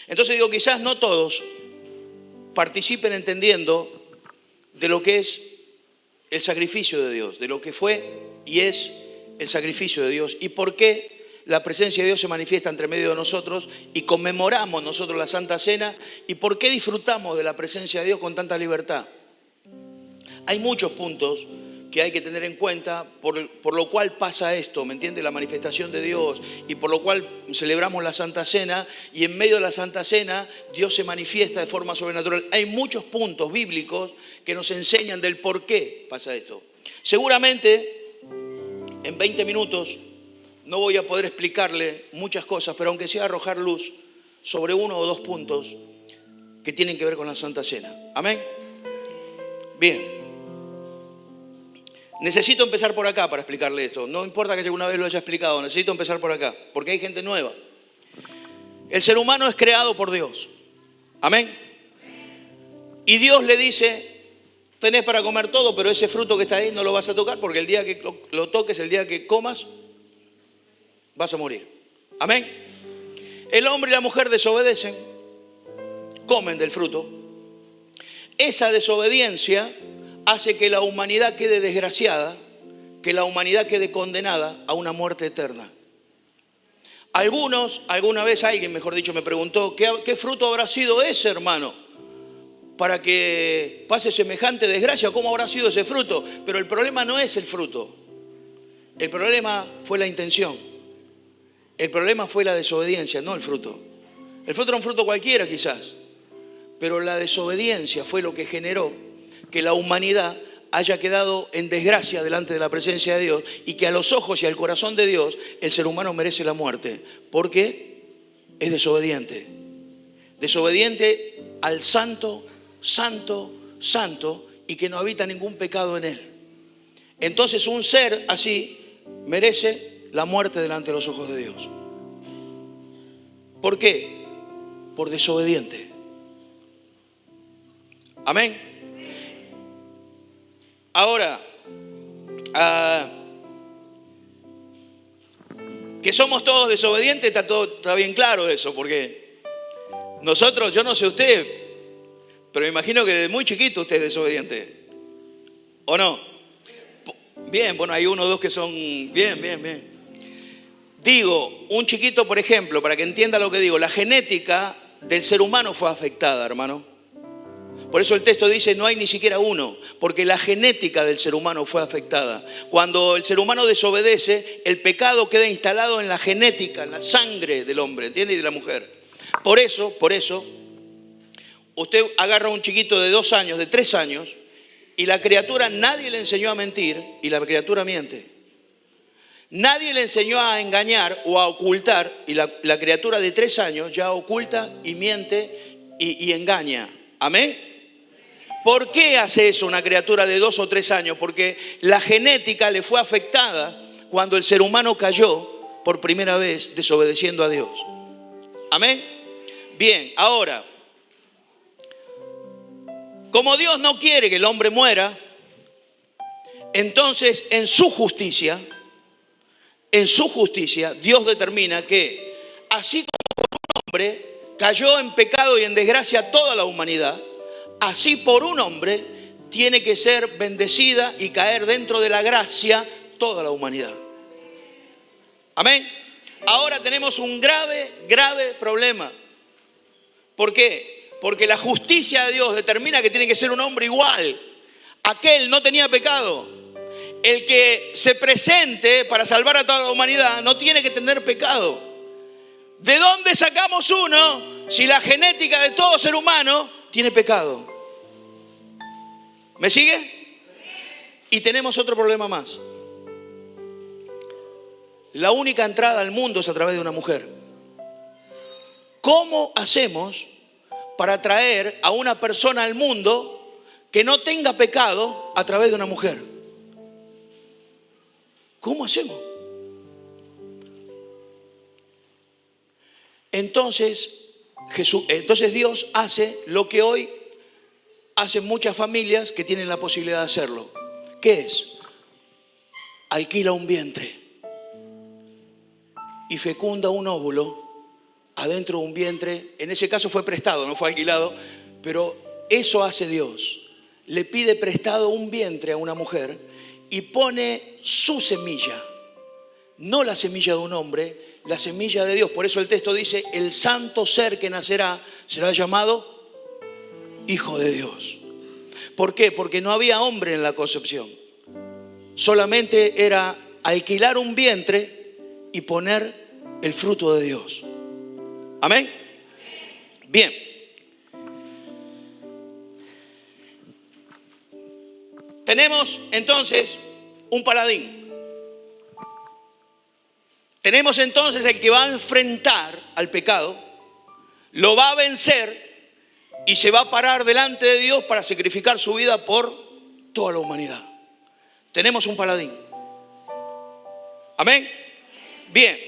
Entonces digo, quizás no todos participen entendiendo de lo que es el sacrificio de Dios, de lo que fue y es el sacrificio de Dios y por qué la presencia de Dios se manifiesta entre medio de nosotros y conmemoramos nosotros la Santa Cena y por qué disfrutamos de la presencia de Dios con tanta libertad. Hay muchos puntos que hay que tener en cuenta por lo cual pasa esto, ¿me entiende? La manifestación de Dios y por lo cual celebramos la Santa Cena y en medio de la Santa Cena Dios se manifiesta de forma sobrenatural. Hay muchos puntos bíblicos que nos enseñan del por qué pasa esto. Seguramente en 20 minutos no voy a poder explicarle muchas cosas, pero aunque sea arrojar luz sobre uno o dos puntos que tienen que ver con la Santa Cena. ¿Amén? Bien. Necesito empezar por acá para explicarle esto. No importa que alguna vez lo haya explicado, necesito empezar por acá, porque hay gente nueva. El ser humano es creado por Dios. Amén. Y Dios le dice, tenés para comer todo, pero ese fruto que está ahí no lo vas a tocar, porque el día que lo toques, el día que comas, vas a morir. Amén. El hombre y la mujer desobedecen, comen del fruto. Esa desobediencia hace que la humanidad quede desgraciada, que la humanidad quede condenada a una muerte eterna. Alguna vez alguien, mejor dicho, me preguntó, ¿qué fruto habrá sido ese, hermano? Para que pase semejante desgracia, ¿cómo habrá sido ese fruto? Pero el problema no es el fruto. El problema fue la intención. El problema fue la desobediencia, no el fruto. El fruto era un fruto cualquiera quizás, pero la desobediencia fue lo que generó que la humanidad haya quedado en desgracia delante de la presencia de Dios y que a los ojos y al corazón de Dios el ser humano merece la muerte porque es desobediente. Desobediente al santo, santo, santo y que no habita ningún pecado en él. Entonces un ser así merece la muerte delante de los ojos de Dios. ¿Por qué? Por desobediente. Amén. Ahora, que somos todos desobedientes, está bien claro eso, porque nosotros, yo no sé usted, pero me imagino que desde muy chiquito usted es desobediente, ¿o no? Bien, bueno, hay uno o dos que son, bien. Digo, un chiquito, por ejemplo, para que entienda lo que digo, la genética del ser humano fue afectada, hermano. Por eso el texto dice, no hay ni siquiera uno, porque la genética del ser humano fue afectada. Cuando el ser humano desobedece, el pecado queda instalado en la genética, en la sangre del hombre, ¿entiende? Y de la mujer. Por eso, usted agarra a un chiquito de 2 años, de 3 años, y la criatura nadie le enseñó a mentir, y la criatura miente. Nadie le enseñó a engañar o a ocultar, y la criatura de 3 años ya oculta y miente y engaña. ¿Amén? ¿Por qué hace eso una criatura de 2 o 3 años? Porque la genética le fue afectada cuando el ser humano cayó por primera vez desobedeciendo a Dios. ¿Amén? Bien, ahora, como Dios no quiere que el hombre muera, entonces en su justicia, Dios determina que así como por un hombre cayó en pecado y en desgracia toda la humanidad, así por un hombre tiene que ser bendecida y caer dentro de la gracia toda la humanidad. Amén. Ahora tenemos un grave problema. ¿Por qué? Porque la justicia de Dios determina que tiene que ser un hombre igual. Aquel no tenía pecado. El que se presente para salvar a toda la humanidad no tiene que tener pecado. ¿De dónde sacamos uno si la genética de todo ser humano tiene pecado? ¿Me sigue? Y tenemos otro problema más. La única entrada al mundo es a través de una mujer. ¿Cómo hacemos para traer a una persona al mundo que no tenga pecado a través de una mujer? ¿Cómo hacemos? Entonces Dios hace lo que hoy hacen muchas familias que tienen la posibilidad de hacerlo. ¿Qué es? Alquila un vientre y fecunda un óvulo adentro de un vientre. En ese caso fue prestado, no fue alquilado, pero eso hace Dios. Le pide prestado un vientre a una mujer y pone su semilla, no la semilla de un hombre, la semilla de Dios. Por eso el texto dice, el santo ser que nacerá será llamado Hijo de Dios. ¿Por qué? Porque no había hombre en la concepción. Solamente era alquilar un vientre y poner el fruto de Dios. Amén. Bien. Tenemos entonces un paladín. Tenemos entonces el que va a enfrentar al pecado, lo va a vencer y se va a parar delante de Dios para sacrificar su vida por toda la humanidad. Tenemos un paladín. Amén. Bien.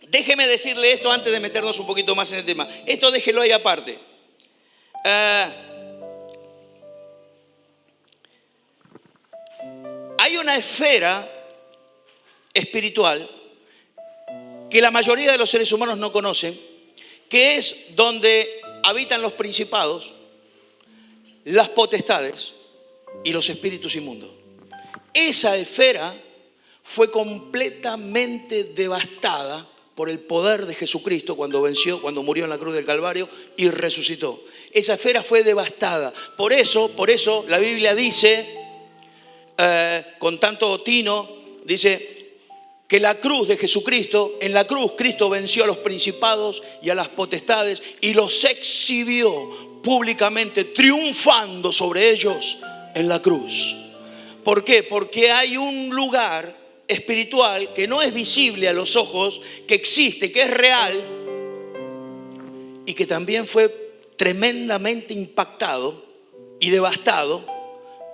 Déjeme decirle esto antes de meternos un poquito más en el tema. Esto déjelo ahí aparte. Hay una esfera espiritual que la mayoría de los seres humanos no conocen, que es donde habitan los principados, las potestades y los espíritus inmundos. Esa esfera fue completamente devastada por el poder de Jesucristo cuando venció, cuando murió en la cruz del Calvario y resucitó. Esa esfera fue devastada. Por eso la Biblia dice, con tanto tino, dice que la cruz de Jesucristo, en la cruz Cristo venció a los principados y a las potestades y los exhibió públicamente, triunfando sobre ellos en la cruz. ¿Por qué? Porque hay un lugar espiritual que no es visible a los ojos, que existe, que es real y que también fue tremendamente impactado y devastado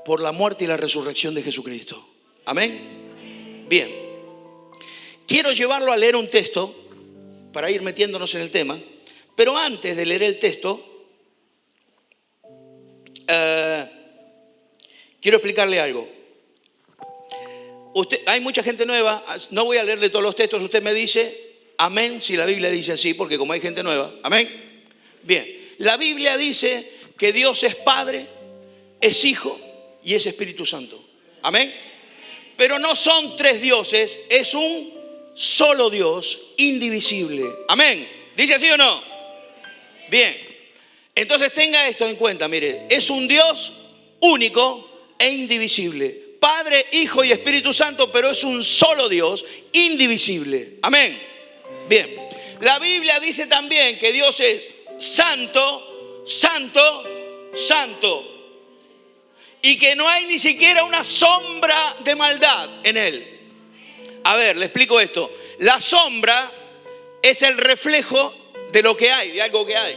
por la muerte y la resurrección de Jesucristo. Amén. Bien. Quiero llevarlo a leer un texto para ir metiéndonos en el tema, pero antes de leer el texto, quiero explicarle algo. Hay mucha gente nueva, no voy a leerle todos los textos, usted me dice amén si la Biblia dice así, porque como hay gente nueva, amén. Bien, la Biblia dice que Dios es Padre, es Hijo y es Espíritu Santo, amén. Pero no son tres dioses, es un solo Dios, indivisible, amén. ¿Dice así o no? Bien, entonces tenga esto en cuenta, mire, es un Dios único e indivisible. Padre, Hijo y Espíritu Santo, pero es un solo Dios, indivisible. Amén. Bien. La Biblia dice también que Dios es santo, santo, santo. Y que no hay ni siquiera una sombra de maldad en Él. A ver, le explico esto. La sombra es el reflejo de lo que hay, de algo que hay.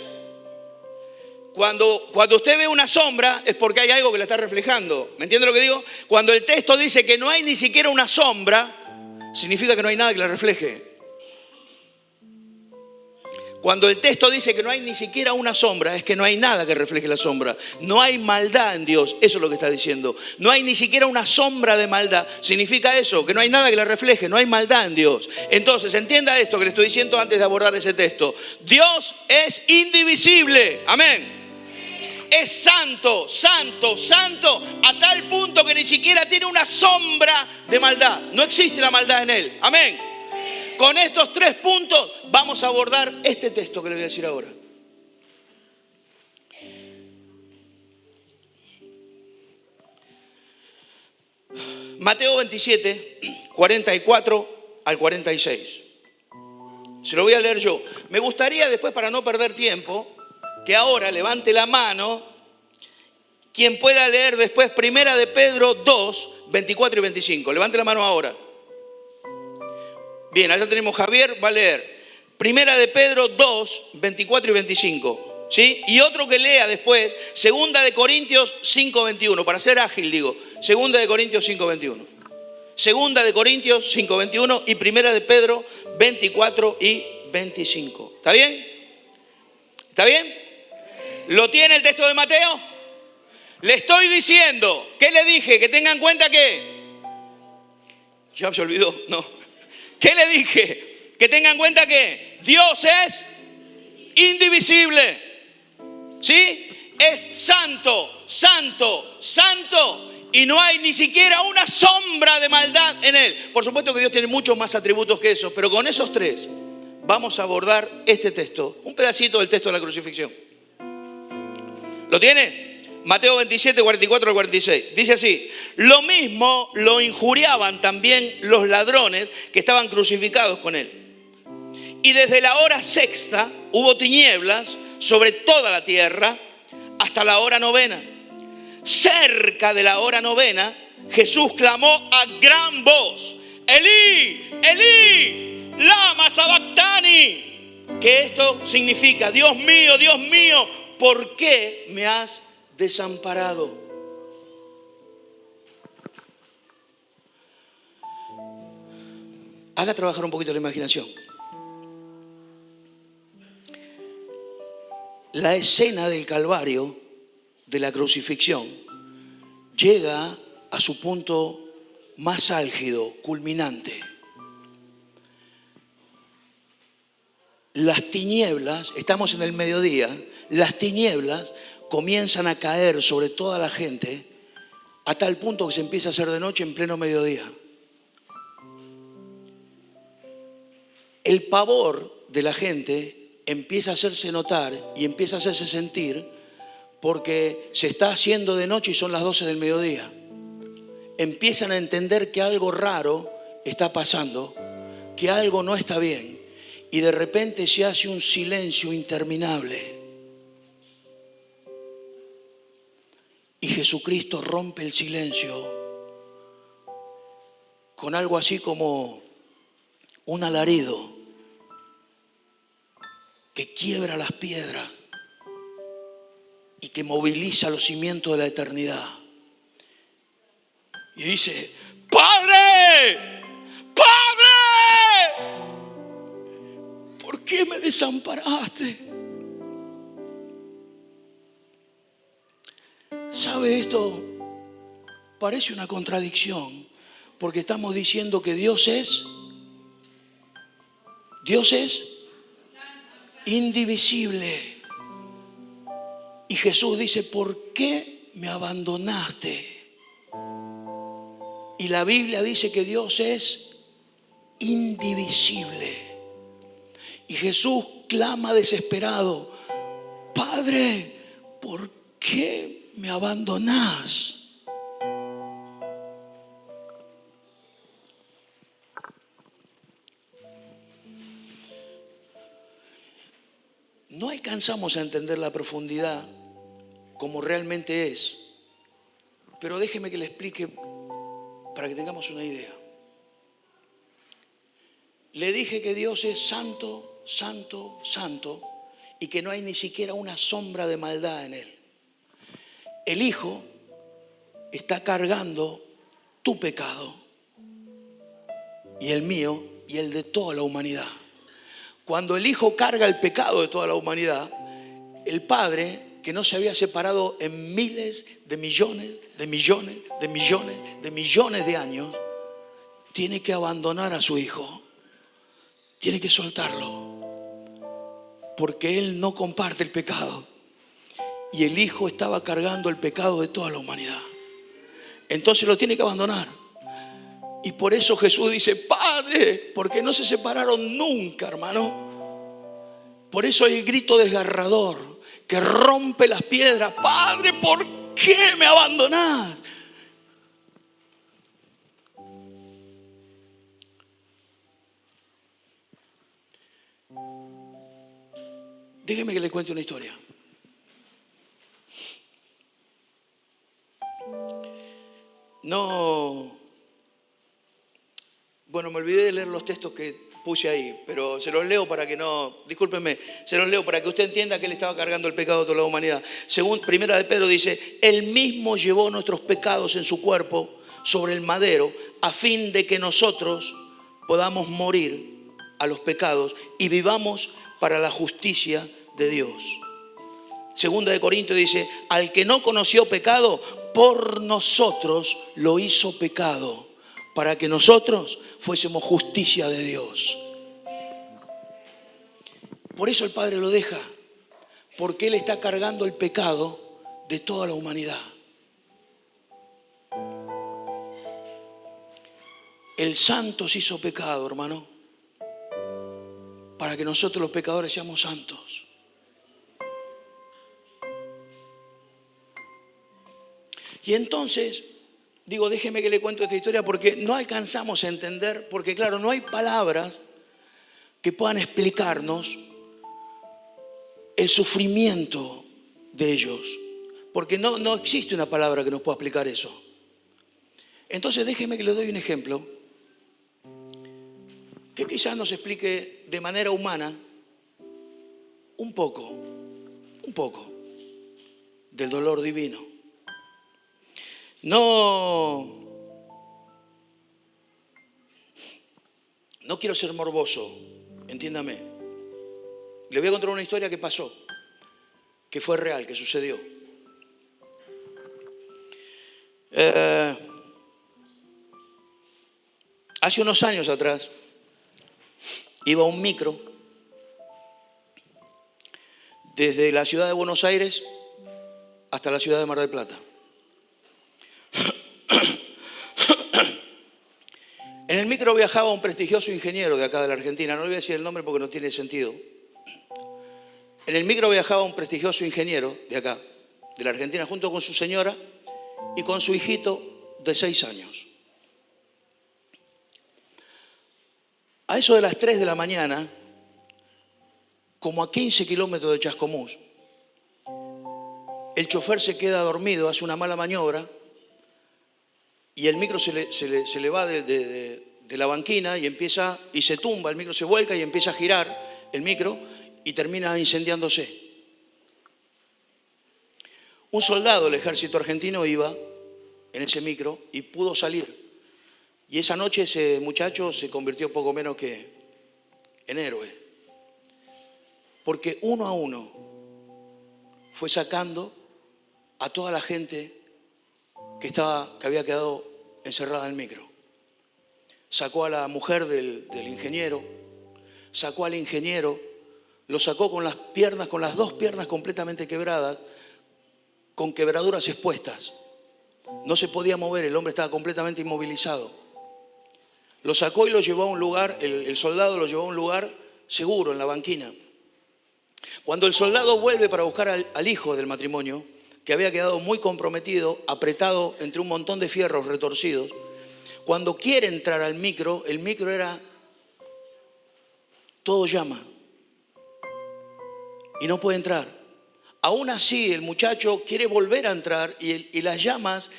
Cuando usted ve una sombra es porque hay algo que la está reflejando. ¿Me entiende lo que digo? Cuando el texto dice que no hay ni siquiera una sombra, significa que no hay nada que la refleje. Cuando el texto dice que no hay ni siquiera una sombra, es que no hay nada que refleje la sombra. No hay maldad en Dios, eso es lo que está diciendo. No hay ni siquiera una sombra de maldad. Significa eso, que no hay nada que la refleje, no hay maldad en Dios. Entonces, entienda esto que le estoy diciendo antes de abordar ese texto. Dios es indivisible, amén. Es santo, santo, santo, a tal punto que ni siquiera tiene una sombra de maldad. No existe la maldad en Él, amén. Con estos 3 puntos vamos a abordar este texto que le voy a decir ahora. Mateo 27, 44 al 46. Se lo voy a leer yo. Me gustaría después, para no perder tiempo, que ahora levante la mano quien pueda leer después Primera de Pedro 2, 24 y 25. Levante la mano ahora. Bien, allá tenemos Javier, va a leer Primera de Pedro 2, 24 y 25. ¿Sí? Y otro que lea después, Segunda de Corintios 5, 21. Para ser ágil digo, Segunda de Corintios 5, 21. Segunda de Corintios 5, 21 y Primera de Pedro 24 y 25. ¿Está bien? ¿Está bien? ¿Lo tiene el texto de Mateo? Le estoy diciendo, ¿qué le dije? Que tenga en cuenta que... Ya se olvidó, no. ¿Qué le dije? Que tengan en cuenta que Dios es indivisible. ¿Sí? Es santo, santo, santo. Y no hay ni siquiera una sombra de maldad en Él. Por supuesto que Dios tiene muchos más atributos que eso, pero con esos tres vamos a abordar este texto, un pedacito del texto de la crucifixión. ¿Lo tiene? Mateo 27, 44 al 46. Dice así: lo mismo lo injuriaban también los ladrones que estaban crucificados con Él. Y desde la hora sexta hubo tinieblas sobre toda la tierra hasta la hora novena. Cerca de la hora novena, Jesús clamó a gran voz: Elí, Elí, lama sabactani. Que esto significa: Dios mío, ¿por qué me has desamparado? Haga trabajar un poquito la imaginación. La escena del Calvario, de la crucifixión, llega a su punto más álgido, culminante. Las tinieblas, estamos en el mediodía, las tinieblas comienzan a caer sobre toda la gente a tal punto que se empieza a hacer de noche en pleno mediodía. El pavor de la gente empieza a hacerse notar y empieza a hacerse sentir porque se está haciendo de noche y son las 12 del mediodía. Empiezan a entender que algo raro está pasando, que algo no está bien, y de repente se hace un silencio interminable. Y Jesucristo rompe el silencio con algo así como un alarido que quiebra las piedras y que moviliza los cimientos de la eternidad. Y dice: ¡Padre! ¡Padre! ¿Por qué me desamparaste? ¿Sabe esto? Parece una contradicción, porque estamos diciendo que Dios es indivisible. Y Jesús dice: ¿por qué me abandonaste? Y la Biblia dice que Dios es indivisible. Y Jesús clama desesperado: Padre, ¿por qué me abandonás? No alcanzamos a entender la profundidad como realmente es, pero déjeme que le explique para que tengamos una idea. Le dije que Dios es santo, santo, santo, y que no hay ni siquiera una sombra de maldad en Él. El Hijo está cargando tu pecado y el mío y el de toda la humanidad. Cuando el Hijo carga el pecado de toda la humanidad, el Padre, que no se había separado en miles de millones, de millones, de millones, de millones de años, tiene que abandonar a su Hijo. Tiene que soltarlo. Porque Él no comparte el pecado. Y el Hijo estaba cargando el pecado de toda la humanidad. Entonces lo tiene que abandonar. Y por eso Jesús dice: Padre, porque no se separaron nunca, hermano. Por eso el grito desgarrador que rompe las piedras: Padre, ¿por qué me abandonás? Déjeme que le cuente una historia. Bueno, me olvidé de leer los textos que puse ahí, pero se los leo para que no, discúlpenme, se los leo para que usted entienda que Él estaba cargando el pecado de toda la humanidad. Según Primera de Pedro dice: Él mismo llevó nuestros pecados en su cuerpo sobre el madero, a fin de que nosotros podamos morir a los pecados y vivamos para la justicia de Dios. Segunda de Corintios dice: al que no conoció pecado, por nosotros lo hizo pecado, para que nosotros fuésemos justicia de Dios. Por eso el Padre lo deja, porque Él está cargando el pecado de toda la humanidad. El santo se hizo pecado, hermano, para que nosotros los pecadores seamos santos. Y entonces, digo, déjeme que le cuento esta historia porque no alcanzamos a entender, porque claro, no hay palabras que puedan explicarnos el sufrimiento de ellos, porque no existe una palabra que nos pueda explicar eso. Entonces déjeme que le doy un ejemplo que quizás nos explique de manera humana un poco del dolor divino. No quiero ser morboso, entiéndame. Le voy a contar una historia que pasó, que fue real, que sucedió. Hace unos años atrás, iba un micro desde la ciudad de Buenos Aires hasta la ciudad de Mar del Plata. En el micro viajaba un prestigioso ingeniero de acá de la Argentina, no le voy a decir el nombre porque no tiene sentido. En el micro viajaba un prestigioso ingeniero de acá, de la Argentina, junto con su señora y con su hijito de 6 años. A eso de las 3 de la mañana, como a 15 kilómetros de Chascomús, el chofer se queda dormido, hace una mala maniobra y el micro se le va de la banquina y se tumba, el micro se vuelca y empieza a girar el micro y termina incendiándose. Un soldado del ejército argentino iba en ese micro y pudo salir. Y esa noche ese muchacho se convirtió poco menos que en héroe. Porque uno a uno fue sacando a toda la gente que había quedado encerrada en el micro. Sacó a la mujer del ingeniero, sacó al ingeniero, lo sacó con las 2 piernas completamente quebradas, con quebraduras expuestas. No se podía mover, el hombre estaba completamente inmovilizado. Lo sacó y lo llevó a un lugar, el soldado lo llevó a un lugar seguro, en la banquina. Cuando el soldado vuelve para buscar al hijo del matrimonio, que había quedado muy comprometido, apretado entre un montón de fierros retorcidos, cuando quiere entrar al micro, el micro era todo llama y no puede entrar. Aún así, el muchacho quiere volver a entrar y las llamas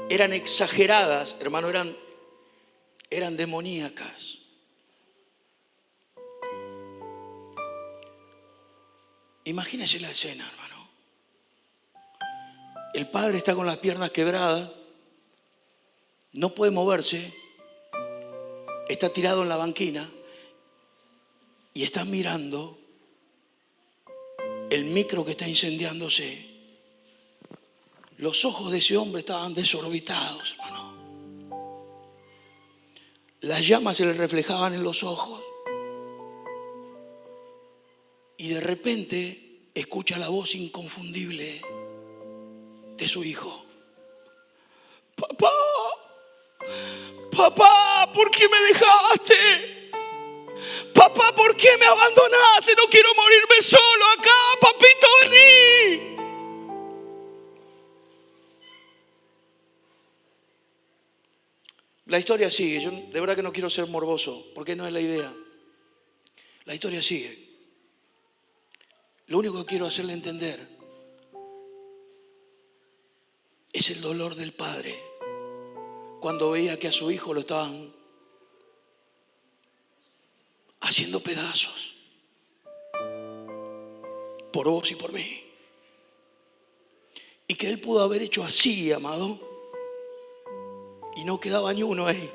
eran exageradas, hermano, eran demoníacas. Imagínese la escena, hermano. El padre está con las piernas quebradas, no puede moverse, está tirado en la banquina y está mirando el micro que está incendiándose. Los ojos de ese hombre estaban desorbitados, hermano. Las llamas se le reflejaban en los ojos. Y de repente escucha la voz inconfundible de su hijo. Papá, papá, ¿por qué me dejaste? Papá, ¿por qué me abandonaste? No quiero morirme solo acá, papito, vení. La historia sigue. Yo de verdad que no quiero ser morboso, porque no es la idea. La historia sigue. Lo único que quiero hacerle entender es el dolor del padre cuando veía que a su hijo lo estaban haciendo pedazos por vos y por mí. Y que él pudo haber hecho así, amado, y no quedaba ni uno ahí.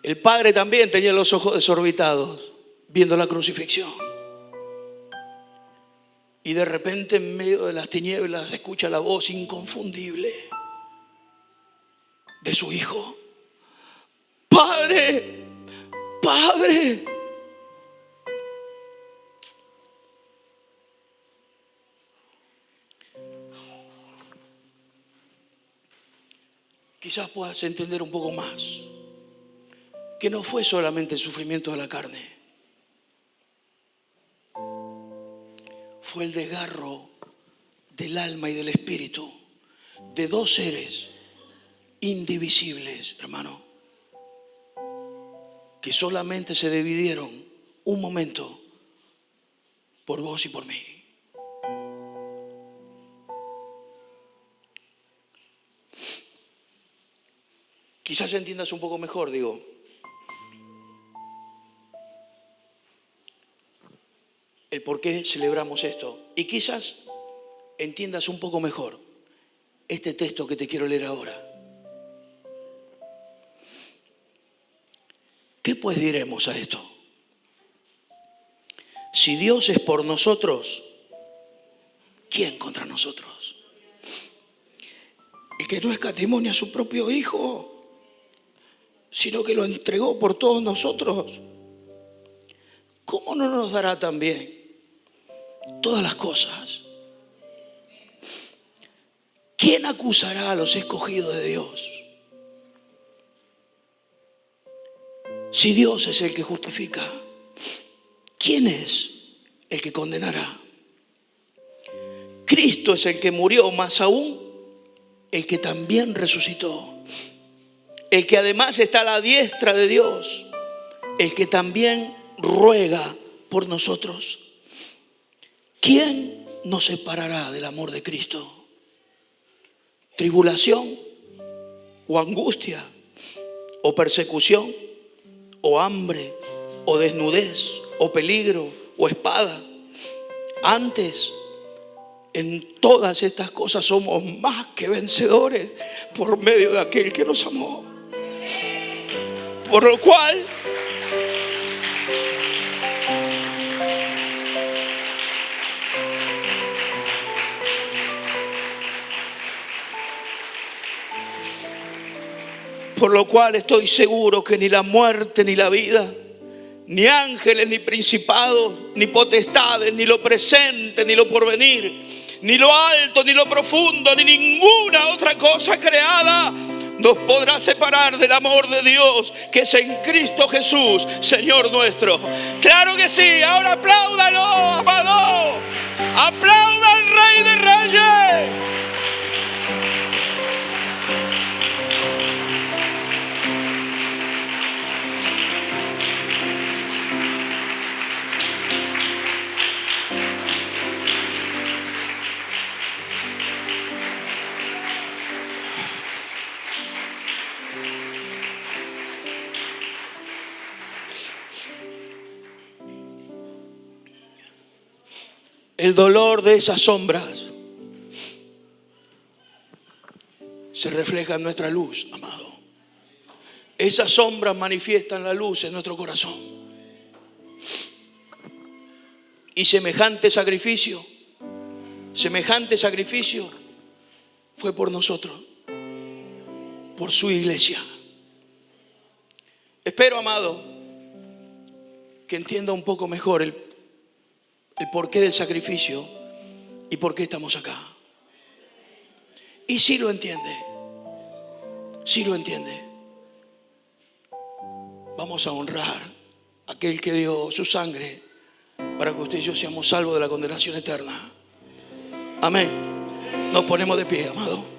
El padre también tenía los ojos desorbitados viendo la crucifixión. Y de repente en medio de las tinieblas escucha la voz inconfundible de su hijo. Padre, Padre. Quizás puedas entender un poco más que no fue solamente el sufrimiento de la carne, fue el desgarro del alma y del espíritu de dos seres indivisibles, hermano, que solamente se dividieron un momento por vos y por mí. Quizás entiendas un poco mejor, digo, el por qué celebramos esto. Y quizás entiendas un poco mejor este texto que te quiero leer ahora. ¿Qué pues diremos a esto? Si Dios es por nosotros, ¿quién contra nosotros? El que no escatimó a su propio Hijo, sino que lo entregó por todos nosotros, ¿cómo no nos dará también todas las cosas? ¿Quién acusará a los escogidos de Dios? Si Dios es el que justifica, ¿quién es el que condenará? Cristo es el que murió, más aún el que también resucitó, el que además está a la diestra de Dios, el que también ruega por nosotros. ¿Quién nos separará del amor de Cristo? ¿Tribulación o angustia o persecución o hambre o desnudez o peligro o espada? Antes, en todas estas cosas somos más que vencedores por medio de aquel que nos amó. Por lo cual, estoy seguro que ni la muerte ni la vida, ni ángeles, ni principados, ni potestades, ni lo presente, ni lo porvenir, ni lo alto, ni lo profundo, ni ninguna otra cosa creada nos podrá separar del amor de Dios que es en Cristo Jesús, Señor nuestro. Claro que sí. Ahora apláudalo, amado. Aplauda al Rey de Reyes. El dolor de esas sombras se refleja en nuestra luz, amado. Esas sombras manifiestan la luz en nuestro corazón. Y semejante sacrificio fue por nosotros, por su iglesia. Espero, amado, que entienda un poco mejor el porqué del sacrificio y por qué estamos acá. Y si lo entiende, vamos a honrar a aquel que dio su sangre para que usted y yo seamos salvos de la condenación eterna. Amén. Nos ponemos de pie, amado.